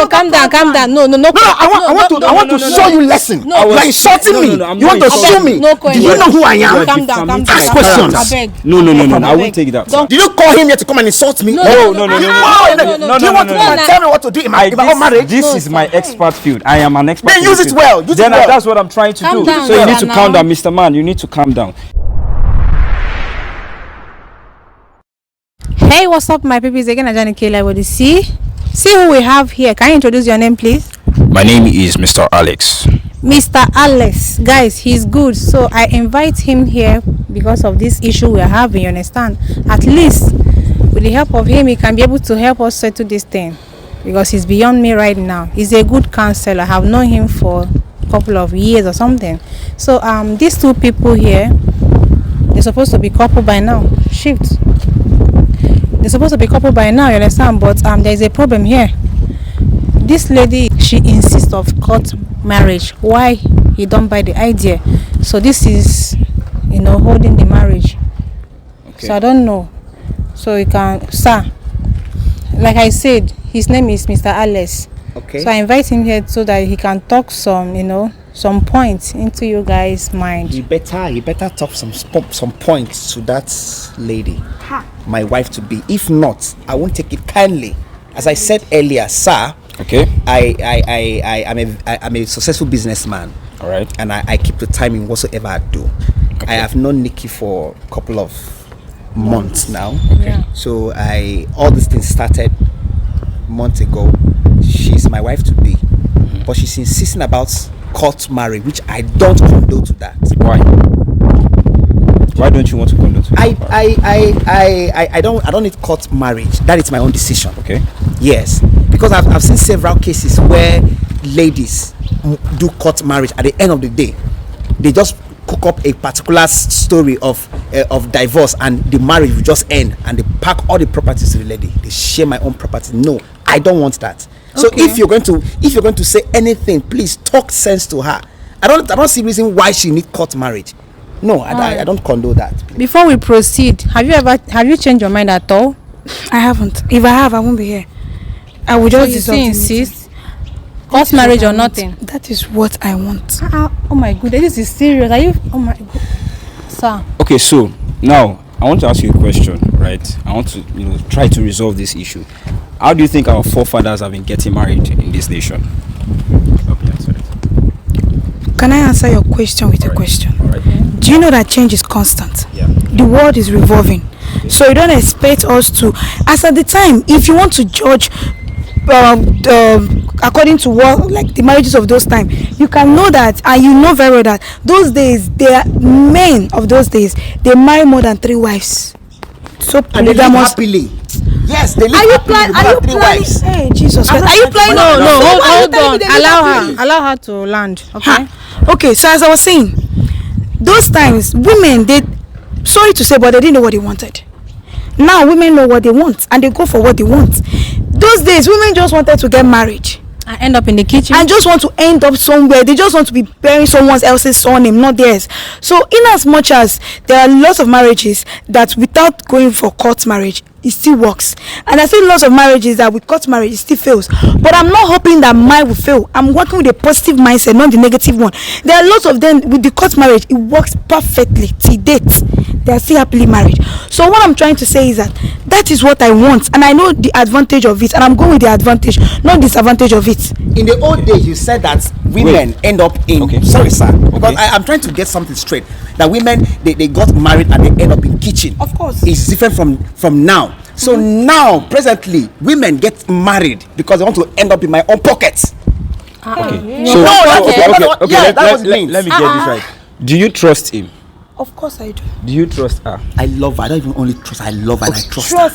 Calm down. No. I want to show you lesson. You are insulting me. You want to show me? Do you know who I am? Calm down. Ask questions. No, I won't take that. Did you call him here to come and insult me? No. Do you want to come and tell me what to do in my own marriage? This is my expert field. I am an expert. Then use it well. That's what I'm trying to do. So you need to calm down, Mr. Man. You need to calm down. Hey, what's up, my people? It's again Ajani Kela with the See who we have here. Can you introduce your name, please? My name is Mr. Alex. Mr. Alex, guys, he's good. So I invite him here because of this issue we are having. You understand? At least with the help of him, he can be able to help us settle this thing because he's beyond me right now. He's a good counselor. I have known him for a couple of years or something. So these two people here, they're supposed to be couple by now. Shift. They're supposed to be couple by now, you understand? But there's a problem here. This lady, she insists of court marriage. Why he don't buy the idea? So this is, holding the marriage. Okay. So I don't know. So you can, sir. Like I said, his name is Mr. Alex. Okay. So I invite him here so that he can talk some points into you guys' mind. He better talk some points to that lady, my wife to be. If not, I won't take it kindly. As I said earlier, sir. Okay. I'm a successful businessman. All right. And I keep the time in whatsoever I do. Okay. I have known Nikki for a couple of months now. Okay. Yeah. So all these things started months ago. She's my wife to be, but she's insisting about court marriage, which I don't condone to that. Why don't you want to condone to that? I don't need court marriage. That is my own decision. Okay. Yes, because I've seen several cases where ladies do court marriage. At the end of the day, they just cook up a particular story of divorce, and the marriage will just end, and they pack all the properties to the lady. They share my own property. No, I don't want that. So okay. if you're going to say anything, please talk sense to her. I don't see reason why she need court marriage. No, I don't condone that. Please. Before we proceed, have you changed your mind at all? I haven't. If I have, I won't be here. I will just insist. Court marriage or nothing. That is what I want. Oh my goodness, this is serious. Are you? Oh my god, sir. Okay, so now I want to ask you a question, right? I want to try to resolve this issue. How do you think our forefathers have been getting married in this nation? Can I answer your question with a question? Right. Do you know that change is constant? Yeah. The world is revolving. Okay. So you don't expect us to, as at the time, if you want to judge according to what, like the marriages of those times, you can know that, and you know very well that those days, men of those days, they marry more than 3 wives. So polygamous. Yes, they live happily. 3 wives. Hey, Jesus. Are you planning? No, hold on. Allow her to land. Okay. Okay, so as I was saying, those times women, sorry to say, but they didn't know what they wanted. Now women know what they want and they go for what they want. Those days women just wanted to get married and end up in the kitchen and just want to end up somewhere. They just want to be bearing someone else's surname, not theirs. So in as much as there are lots of marriages that without going for court marriage, it still works, and I see lots of marriages that with court marriage it still fails, but I'm not hoping that mine will fail. I'm working with a positive mindset, not the negative one. There are lots of them with the court marriage, it works perfectly till date. They are still happily married. So what I'm trying to say is that is what I want, and I know the advantage of it, and I'm going with the advantage, not disadvantage of it. In the old days, you said that women end up in. Okay. Sorry, sir, because I'm trying to get something straight. That women they got married and they end up in kitchen. Of course, it's different from now. So now, presently, women get married because they want to end up in my own pockets. Okay. Let me get this right. Do you trust him? Of course I do. Do you trust her? I love her. I don't even only trust her. I love her and I trust her.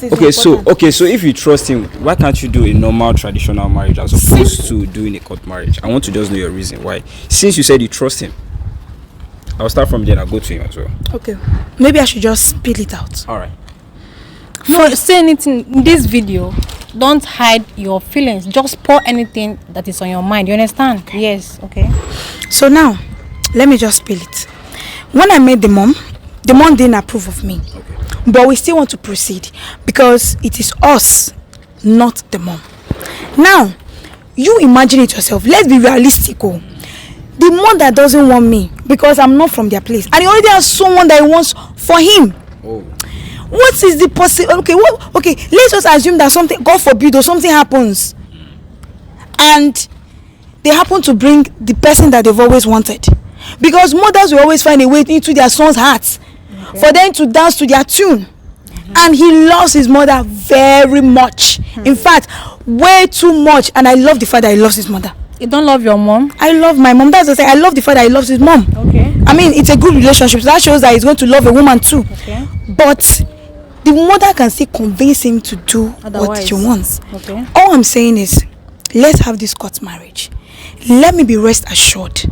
Okay, so if you trust him, why can't you do a normal traditional marriage as opposed to doing a court marriage? I want to just know your reason why. Since you said you trust him, I'll start from there and I'll go to him as well. Okay. Maybe I should just spill it out. All right. For saying it in this video, don't hide your feelings. Just pour anything that is on your mind. You understand? Okay. Yes. Okay. So now, let me just spill it. When I met the mom didn't approve of me. Okay. But we still want to proceed because it is us, not the mom. Now, you imagine it yourself. Let's be realistic. Oh. The mother doesn't want me because I'm not from their place, and he already has someone that he wants for him. Oh. What is the possible? Okay, let's just assume that something, God forbid, or something happens, and they happen to bring the person that they've always wanted, because mothers will always find a way into their son's heart for them to dance to their tune. And he loves his mother very much. In fact, way too much. And I love the fact that he loves his mother. You don't love your mom? I love my mom. That's what I say. I love the fact that he loves his mom. Okay. I mean, it's a good relationship. So that shows that he's going to love a woman too. Okay. But the mother can still convince him to do Otherwise. what she wants. Okay. All I'm saying is, let's have this court marriage. Let me be rest assured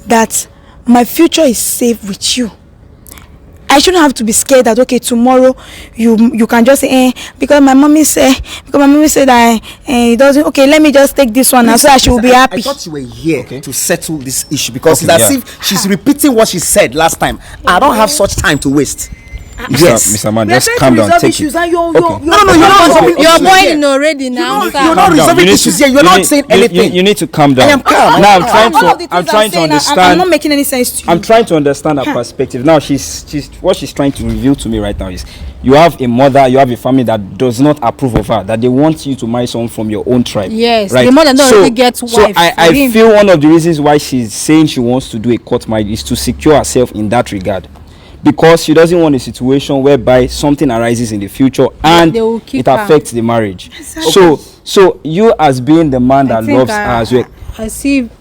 that my future is safe with you. I shouldn't have to be scared that, okay, tomorrow you can just say, because my mommy said that it doesn't, okay, let me just take this one and so that she will be happy. I thought you were here to settle this issue, because it's as if she's repeating what she said last time. I don't have such time to waste. Yes, Mr. Man, just calm down. Take it. No, you're not. You're boiling already now. You're not resolving issues here. You're not saying anything. You need to calm down. I am calm. Now I'm trying to understand. I'm not making any sense to you. I'm trying to understand her perspective. Now she's what she's trying to reveal to me right now is, you have a mother, you have a family that does not approve of her, that they want you to marry someone from your own tribe. Yes, right? the mother don't really get wife. So I feel one of the reasons why she's saying she wants to do a court marriage is to secure herself in that regard, because she doesn't want a situation whereby something arises in the future and it affects the marriage. Exactly. So you, as being the man that loves her as well,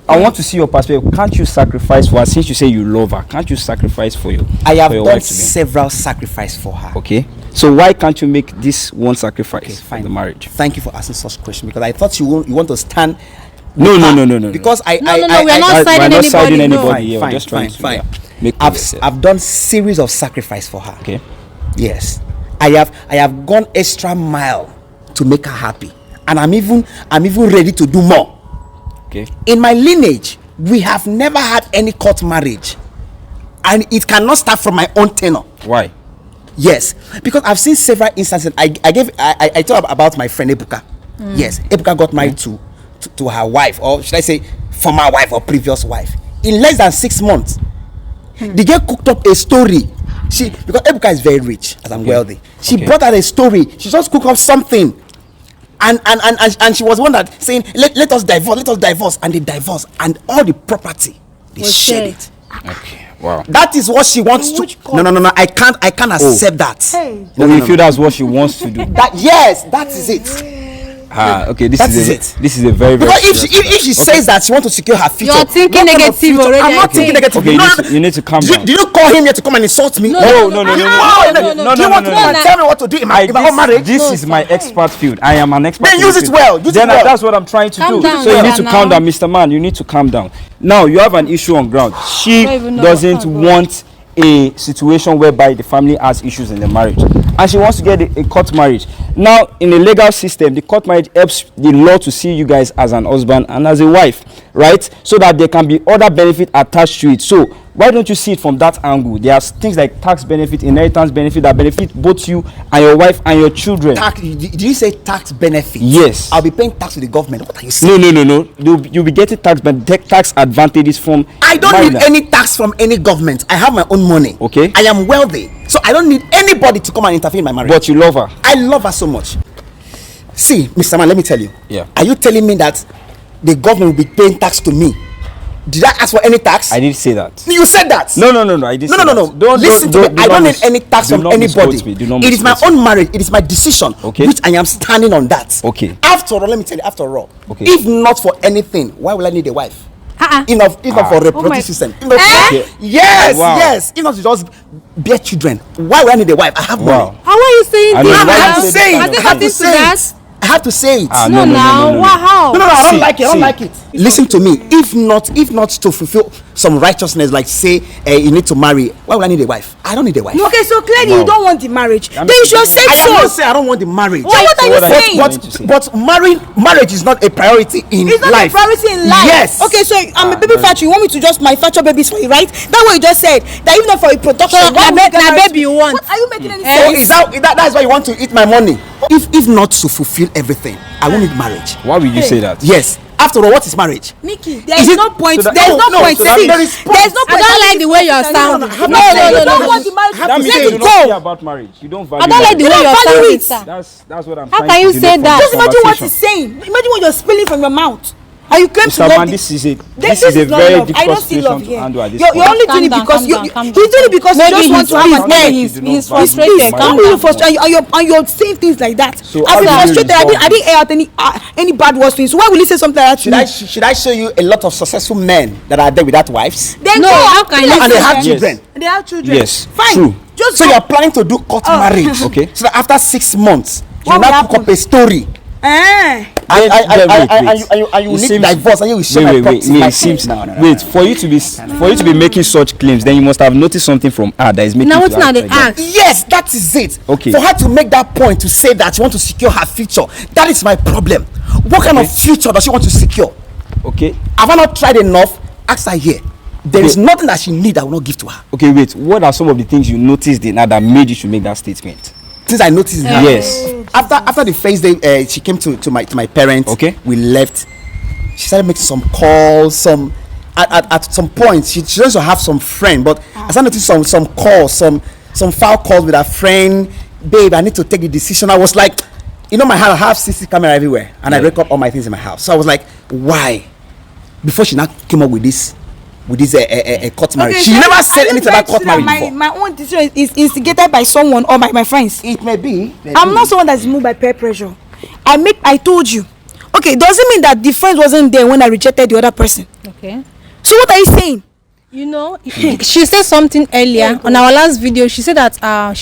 I want to see your perspective. Can't you sacrifice for her? Since you say you love her, can't you sacrifice for you? I have done several sacrifices for her. Okay. So why can't you make this one sacrifice for the marriage? Thank you for asking such question, because I thought you want to stand. No. Because we're not siding anybody. Here. We're just trying to make I've done series of sacrifice for her. Okay. Yes, I have gone extra mile to make her happy, and I'm even ready to do more. Okay. In my lineage, we have never had any court marriage, and it cannot start from my own tenor. Why? Yes, because I've seen several instances. I talked about my friend Ebuka. Yes, Ebuka got married to her wife, or should I say former wife or previous wife, in less than 6 months. The girl cooked up a story. Because Ebuka is very rich, as I'm wealthy. She brought out a story. She just cooked up something, and she was one that saying, let us divorce, and they divorced, and all the property they shared it. Okay. Wow. That is what she wants to. No. I can't accept that. Hey. You feel that's what she wants to do. That is it. Okay, this is a very, very, because if she says that she wants to secure her future, you're thinking negative already. I'm not thinking negative. Okay, you need to calm down. Do you call him here to come and insult me? No. Do you want to come and tell me what to do in my own marriage? This is my expert field. I am an expert. Then use it well. That's what I'm trying to do. So you need to calm down, Mr. Man. You need to calm down. Now you have an issue on ground. She doesn't want a situation whereby the family has issues in the marriage, and she wants to get a court marriage. Now, in the legal system, the court marriage helps the law to see you guys as an husband and as a wife, right? So that there can be other benefit attached to it. So why don't you see it from that angle? There are things like tax benefit, inheritance benefit that benefit both you and your wife and your children. Did you say tax benefit? Yes. I'll be paying tax to the government. What are you saying? No. You'll be getting tax advantages from. I don't need any tax from any government. I have my own money. Okay. I am wealthy, so I don't need anybody to come and interfere in my marriage. But you love her. I love her so much. See, Mr. Man, let me tell you. Yeah. Are you telling me that the government will be paying tax to me? Did I ask for any tax? I didn't say that. You said that. No. I didn't. No. Listen to me. I don't need any tax from anybody. It is my own marriage. It is my decision, which I am standing on that. Okay. After all, let me tell you. After all, if not for anything, why will I need a wife? Enough for reproductive system. Yes. Enough to just bear children. Why will I need a wife? I have money. How are you saying this? I have to say it. No. How? No, I don't like it. I don't like it. Listen to me. If not to fulfill some righteousness, like say you need to marry, why would I need a wife? I don't need a wife. Okay, so clearly you don't want the marriage. Then you should say so. I am not saying I don't want the marriage. So what are you saying? But marriage is not a priority in life. It's not a priority in life. Yes. Okay, so I'm a baby factory. You want me to just manufacture babies for you, right? That's what you just said. That even though for a production, baby you want. What are you making any sense? So that's why you want to eat my money. If not to fulfill everything, I won't need marriage. Why would you say that? Yes. After all, what is marriage? Nikki, there's no point. There's no point. There is point. There's no point. I don't like the way you're sounding. No. You don't want the marriage. That means you don't care about marriage. You don't value. I don't like the way you're sounding, sir. That's what I'm How trying can to you denote say from that? this Just imagine what conversation. he's saying. Imagine what you're spilling from your mouth. And you came to Mr. love Man, this is a very difficult situation to handle at this point. You're only doing it because he's doing it because you just want to have an end. He's frustrated. Calm down. And you're saying things like that. So I've been how do you frustrated. I resolve didn't air out any bad words to you. So why will you say something like that to me? Should I show you a lot of successful men that are there without wives? Then No, go. how can you And they say have that? children. They have children. Yes, Fine. true. Just So go. you're planning to do court marriage. Okay. So that after 6 months, you What will now cook happen? up a story. Eh. And you It need seems- divorce, and you will share my property. It seems. Wait, for you to be making such claims, then you must have noticed something from her that is making. Now you what's to now act the like that. act? Yes, that is it. Okay. For her to make that point to say that she wants to secure her future, that is my problem. What kind of future does she want to secure? Okay. Have I not tried enough? Ask her here. There is nothing that she needs I will not give to her. Okay, wait. What are some of the things you noticed in her that made you to make that statement? Since I noticed her. Yes. After the first day, she came to my parents. Okay. We left. She started making some calls. At some point, she used to have some friend, but I started noticing some calls, some foul calls with her friend. Babe, I need to take the decision. I was like, my house, I have CC camera everywhere, and I break up all my things in my house. So I was like, why? Before she now came up with this court marriage. She never said anything about court marriage before. My own decision is instigated by someone or by my friends. It may be. I'm not someone that's moved by peer pressure. I told you. Okay, doesn't mean that the friend wasn't there when I rejected the other person. Okay. So what are you saying? She said something earlier on our last video. She said that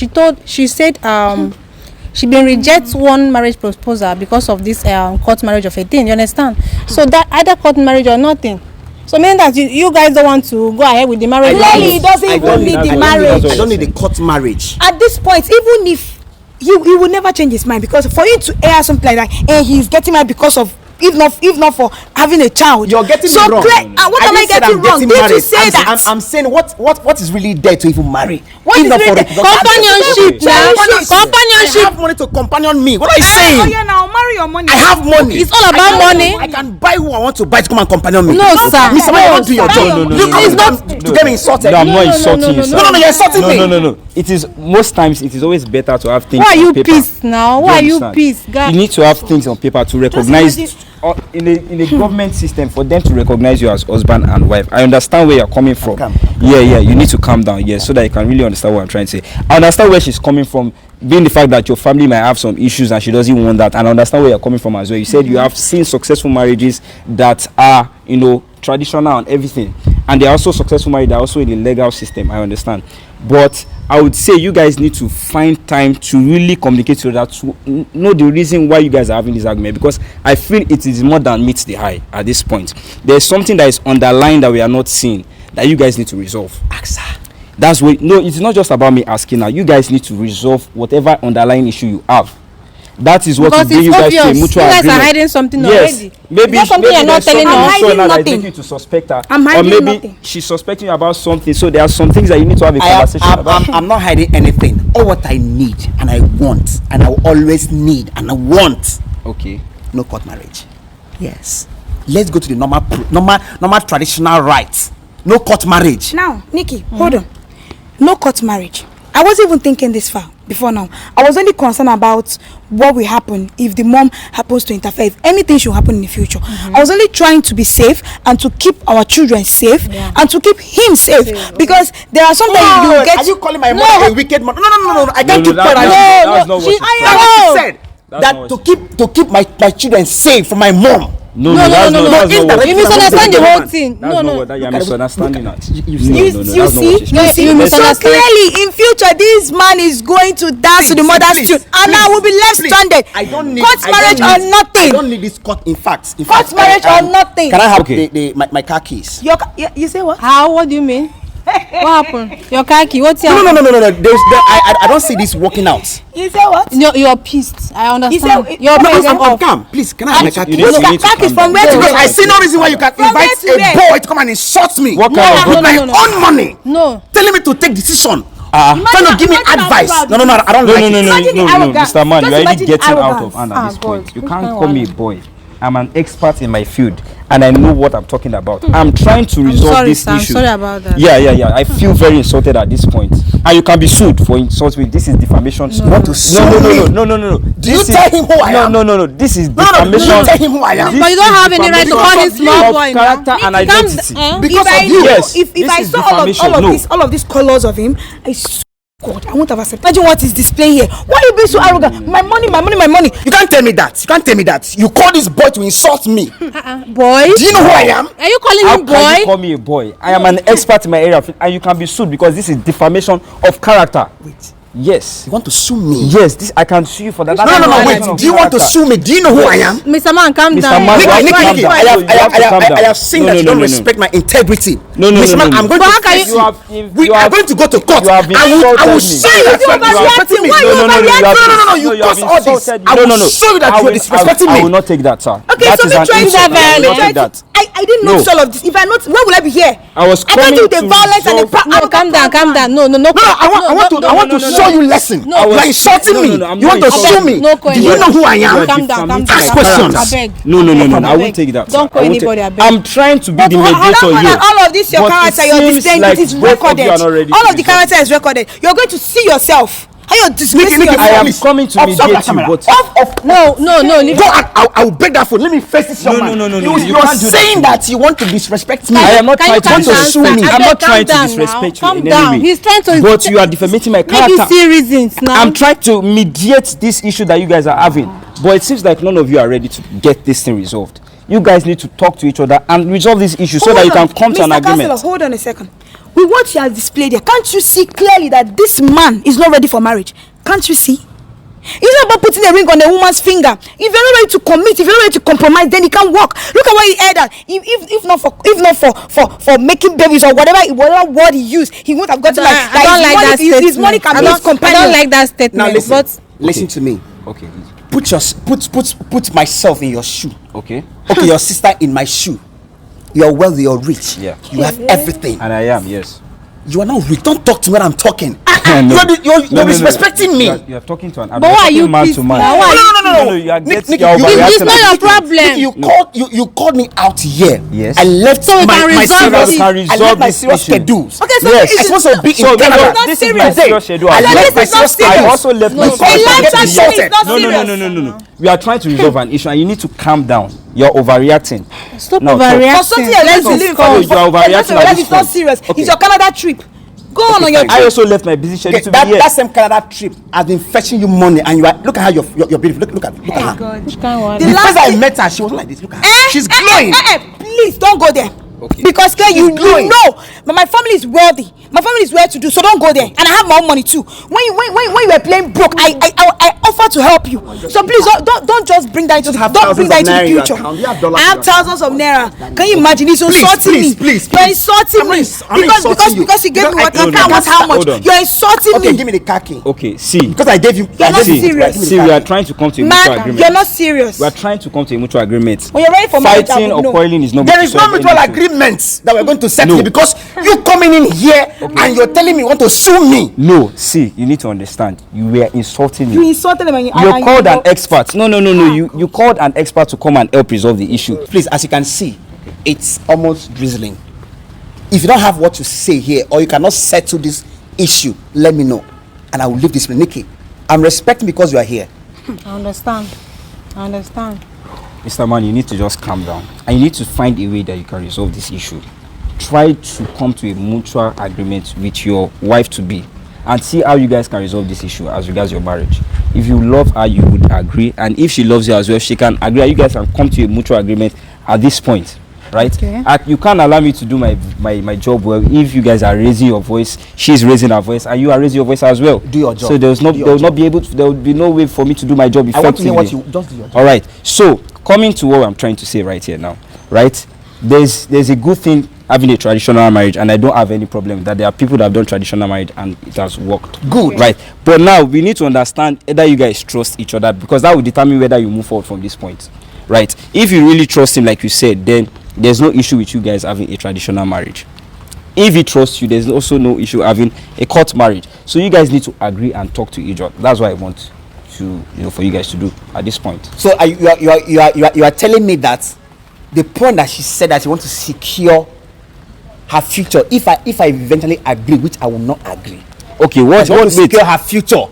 she been reject one marriage proposal because of this court marriage of a thing. You understand? So that either court marriage or nothing. So meaning that you guys don't want to go ahead with the marriage. Clearly, he doesn't even need the marriage. I don't need the court marriage. At this point, even if he will never change his mind, because for you to air something like that, and he's getting mad because of if not for having a child. You're getting so me wrong. What am I getting wrong? Did you say that? I'm saying what is really there to even marry? What is really there? Companionship now. I have money to companion me. What are you saying? Oh yeah, now marry your money. I have money. It's all about money. I can buy who I want to buy to come and companion me. No, sir. Mr. Man, you don't do your job. No, Look, it's not to get me insulted. No, I'm not insulting you, sir. No, you're insulting me. No. It is most times it is always better to have things Why are on you paper. pissed now? Why are you understand? pissed, guys? You need to have things on paper to recognize imagine- in a government system for them to recognize you as husband and wife. I understand where you're coming from. Calm. Yeah, you need to calm down, yes, so that you can really understand what I'm trying to say. I understand where she's coming from, being the fact that your family might have some issues and she doesn't want that, and I understand where you're coming from as well. You said you have seen successful marriages that are, traditional and everything, and they're also successful marriage, they're also in the legal system. I understand, but I would say you guys need to find time to really communicate so that to know the reason why you guys are having this argument, because I feel it is more than meets the eye at this point. There's something that is underlying that we are not seeing that you guys need to resolve. Ask her. That's what. No, it's not just about me asking now. You guys need to resolve whatever underlying issue you have. That is what will Because bring it's you guys to a obvious. mutual You guys agreement. are hiding something Yes. already. Maybe Is there something you're not there's telling something us? you saw now that is nothing. making you to suspect her. I'm or hiding maybe nothing. she's suspecting you about something. So there are some things that you need to have a conversation about. I'm not hiding anything. All what I need and I want and I will always need and I want. Okay. No court marriage. Yes. Let's go to the normal traditional rights. No court marriage. Now, Nikki, hold on. No court marriage. I wasn't even thinking this far before now. I was only concerned about what will happen if the mom happens to interfere, if anything should happen in the future. I was only trying to be safe and to keep our children safe and to keep him safe, because there are sometimes you will get. Are you calling my mother a wicked mother? No. I can't keep quiet. That's not what she said. That to keep my children safe from my mom. No, that's not what You misunderstand the whole thing. That's not what you're misunderstanding that. You see, so clearly in future this man is going to dance to the mother's tune, and I will be left stranded. I don't need court marriage or nothing. I don't need this court. In fact, Court marriage or nothing. Can I have Okay. my car keys? You say what? How? What do you mean? What happened? Your car key? What's your? No. I don't see this working out. You say what? You're pissed. I understand. You say- You're pissed I'm off. calm. Please, can I have my car keys? You need to That is calm from down. where to Because where? I see no reason why you can From invite where to a where? boy to come and insult me. What kind of with my no. own money? No. Telling me to take decision. Trying to give me imagine advice. how No, I don't No, like it. Imagine the no, arrogance. Mr. Man, Just you're already imagine getting out arrogance. of hand at this God. point. You Which can't kind call of me a boy. I'm an expert in my field and I know what I'm talking about. I'm trying to resolve this issue. I'm sorry about that. Yeah. I feel very insulted at this point. And you can be sued for insulting. This is defamation. You want to sue me? No. Do you tell him who I am? No. This is defamation. No, tell him who I am. But you don't have any right to call him small boy now. Character and identity. Because of you. Yes. If I saw all of these colors of him, God, I won't have accepted. Imagine what is displaying here. Why are you being so arrogant? My money. You can't tell me that. You call this boy to insult me. Boy? Do you know who I am? Are you calling him boy? How can you call me a boy? I am an expert in my area and you can be sued because this is defamation of character. Wait. Yes. You want to sue me? Yes, I can sue you for that. No, wait. Do you want to sue me? Do you know who I am? Mr. Man, calm down. Nikki, I have seen that you don't respect my integrity. No. Mr. Man, I'm going to face you. We are going to go to court. I will show you that you are disrespecting me. No. You caused all this. I will show you that you are disrespecting me. I will not take that, sir. Okay, so me trying to violate. I didn't notice all of this. If I not, where will I be here? I was coming to the violence and the No, calm down. No. I want to show you lesson. You are insulting me. You want to sue me. Do you know who I am? Calm down. Ask questions. No. I won't take that. Don't call anybody. I'm trying to be the mediator here. All of this, your character, you're displaying, it is recorded. All of the character is recorded. You're going to see yourself. How you disgracing yourself? I am coming to mediate you, but no. I will break that phone. Let me face this young man. No. You are saying that you want to disrespect me. I am not trying to sue me. I'm not trying to disrespect you in any way. He's trying to. But you are defamating my character. Maybe see reasons now. I'm trying to mediate this issue that you guys are having, but it seems like none of you are ready to get this thing resolved. You guys need to talk to each other and resolve this issue so that you can come to an agreement. Counselor, hold on a second. With what you have displayed here, can't you see clearly that this man is not ready for marriage? Can't you see? It's not about putting a ring on a woman's finger. If you're not ready to commit, if you're not ready to compromise, then he can't work. Look at what he aired at. If not for making babies or whatever word he used, he wouldn't have gotten I don't like that statement. His money can be his companion. I don't like that statement. Now listen to me. Okay. Put myself in your shoe. Okay, your sister in my shoe. You're wealthy, you're rich. Yeah. You have everything. And I am, yes. You are not rich. Don't talk to me when I'm talking. No. You're disrespecting me. You are talking to an But why are you man pissed to man. now? No. You are Nikki, it's not your problem. You called me out here. Yes. I left So we can resolve my this. serious schedules. Okay, so Yes. I'm supposed to be in Canada. This is my serious schedule. I left my serious I schedules. also left my No. No. We are trying to resolve an issue and you need to calm down. You're overreacting. Stop No, overreacting. For something let's believe You are overreacting at this it's not point. serious. Okay. It's your Canada trip. Go on your I trip. also left my busy schedule to be here. That same Canada trip has been fetching you money, and you are look at how you're beautiful. Look at her. God. Which kind of one? The first I met her, she was like this. Look at her. She's glowing. Please don't go there. Okay. Because you glowing. know, but my family is wealthy. My family is well to do, so don't go there. And I have my own money too. When you were playing broke, I offer to help you. So please don't just bring that into the future. I have thousands of naira. Can you imagine? He's insulting me. Please. You're insulting me because he gave me what he can't want. How much? You're insulting me. Okay, give me the car key. Okay, see. Because I gave you. You're not serious. See, we are trying to come to a mutual Man, agreement. you're not serious. We are trying to come to a mutual agreement. When you're ready for marriage, Fighting or quarreling is not. There is no mutual agreement that we're going to settle because you coming in here and you're telling me you want to sue me. No, see, you need to understand. You were insulting me. You insulted him and you called an expert. No. You called an expert to come and help resolve the issue. Please, as you can see, it's almost drizzling. If you don't have what to say here or you cannot settle this issue, let me know and I will leave this with Nikki. I'm respecting because you are here. I understand. Mr. Man, you need to just calm down and you need to find a way that you can resolve this issue. Try to come to a mutual agreement with your wife to be and see how you guys can resolve this issue as regards your marriage. If you love her, you would agree, and if she loves you as well, she can agree. You guys can come to a mutual agreement at this point, right? Okay. You can't allow me to do my job well if you guys are raising your voice, she's raising her voice, and you are raising your voice as well. Do your job. So there will be no way for me to do my job effectively. I want to hear what you just do your job. All right. So coming to what I'm trying to say right here now, right? There's a good thing having a traditional marriage, and I don't have any problem with that. There are people that have done traditional marriage and it has worked good, right? But now we need to understand whether you guys trust each other, because that will determine whether you move forward from this point, right? If you really trust him like you said, then there's no issue with you guys having a traditional marriage. If he trusts you, there's also no issue having a court marriage. So you guys need to agree and talk to each other. That's what I want to for you guys to do at this point. So you are telling me that the point that she said that she wants to secure her future, if I eventually agree, which I will not agree. Okay, what secure her future?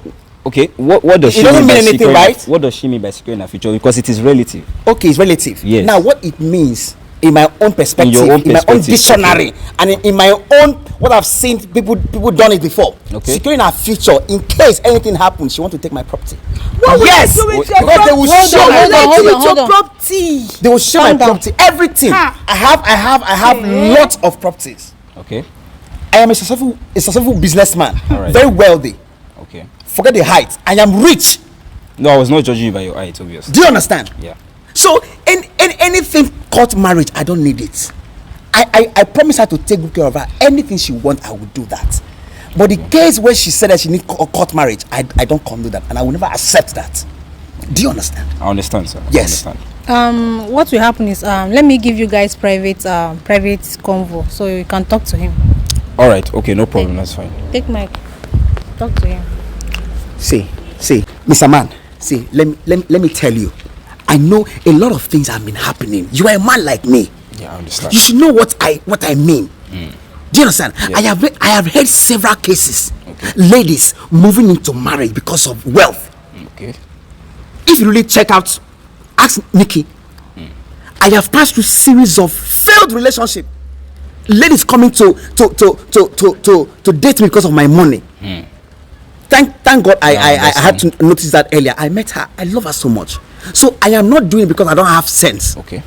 Okay, what does she mean by anything, securing, right? What does she mean by securing her future? Because it is relative. Okay, it's relative. Yes. Now, what it means in my own perspective, In your own in my own perspective, dictionary, okay. and in my own what I've seen people done it before. Okay. Securing her future in case anything happens, she want to take my property. What will yes, you do with your because they will show hold on. property. They will show my property, everything. I have lots of properties. Okay. I am a successful businessman, Alright. very wealthy. Okay. Forget the height. I am rich. No, I was not judging you by your height, obviously. Do you understand? Yeah. So in anything court marriage, I don't need it. I promise her to take good care of her. Anything she wants, I will do that. But the case where she said that she needs court marriage, I don't condone that, and I will never accept that. Do you understand? I understand, sir. Yes. I understand. What will happen is let me give you guys private convo so you can talk to him. All right. Okay. No problem. That's fine. Take mic. Talk to him. See, Mr. Man, see, let me tell you, I know a lot of things have been happening. You are a man like me. Yeah, I understand. You should know what I mean. Do you understand? Yeah. I have heard several cases, ladies moving into marriage because of wealth. Okay. If you really check out, ask Nikki. I have passed through series of failed relationship. Ladies coming to date me because of my money. Thank God I had to notice that earlier. I met her. I love her so much. So I am not doing it because I don't have sense. Okay.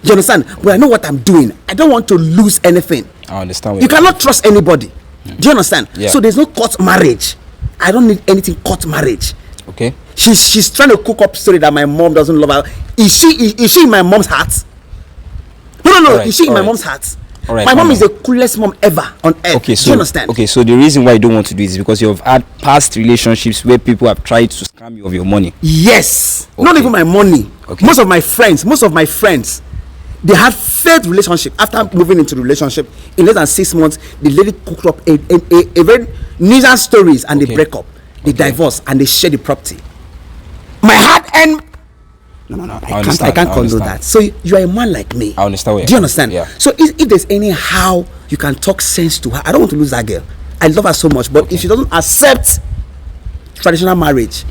You understand? But I know what I'm doing. I don't want to lose anything. I understand. You cannot trust anybody. Do you understand? Yeah. So there's no court marriage. I don't need anything court marriage. Okay. She's trying to cook up story that my mom doesn't love her. Is she in my mom's heart? No. Right, is she in my right. mom's heart? Right, my mom is the coolest mom ever on earth. Okay, so do you understand? Okay, so the reason why you don't want to do it is because you've had past relationships where people have tried to scam you of your money. Yes. Okay. Not even my money. Okay. Most of my friends, they had failed relationship. After moving into the relationship, in less than 6 months, the lady cooked up a very nuisance stories, and they break up, they divorce, and they share the property. My heart and no, I can't condone that. So you are a man like me. I understand. Do you understand? Yeah. So if there's any how you can talk sense to her, I don't want to lose that girl. I love her so much, but if she doesn't accept traditional marriage,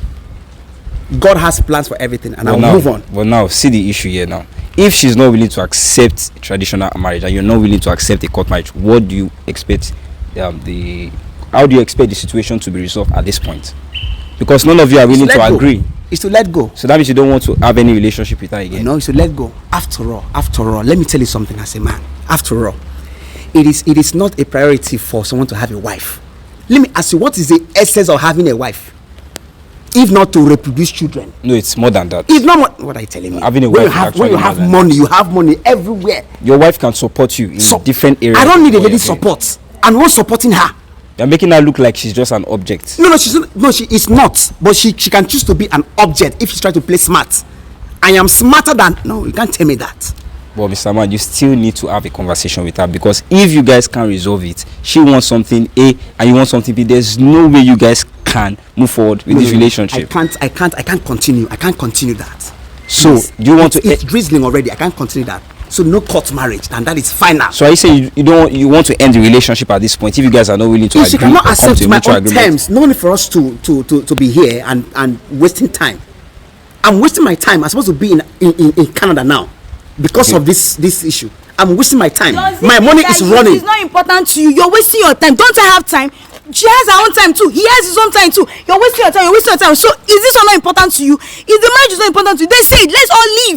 God has plans for everything, and I'll move on. But now, see the issue here now. If she's not willing to accept traditional marriage and you're not willing to accept a court marriage, what do you expect? How do you expect the situation to be resolved at this point? Because none of you are willing to agree. It's to let go. So that means you don't want to have any relationship with her again. No, it's to let go. After all, let me tell you something as a man. After all, it is not a priority for someone to have a wife. Let me ask you, what is the essence of having a wife? If not to reproduce children. No, it's more than that. It's not more, what are you telling me? Having a when wife you have money, you have money everywhere. Your wife can support you in different areas. I don't need a lady's support. I'm not supporting her. You're making her look like she's just an object. No, she's not. No, she is not. But she can choose to be an object if she's trying to play smart. I am smarter than. No, you can't tell me that. But Mr. Man, you still need to have a conversation with her, because if you guys can't resolve it, she wants something A and you want something B. There's no way you guys can move forward with this relationship. I can't continue. I can't continue that. So do you want to? It's drizzling already. I can't continue that. So no court marriage, and that is final. So are you saying you want to end the relationship at this point if you guys are not willing to agree? She cannot or come accept to a my mutual own agreement? terms. No need for us to be here and wasting time. I'm wasting my time. I'm supposed to be in Canada now because of this issue. I'm wasting my time. My money is running. It's not important to you. You're wasting your time. Don't I have time? She has her own time too. He has his own time too. You're wasting your time. So is this all not important to you? If the marriage is not important to you, then say it. Let's all leave.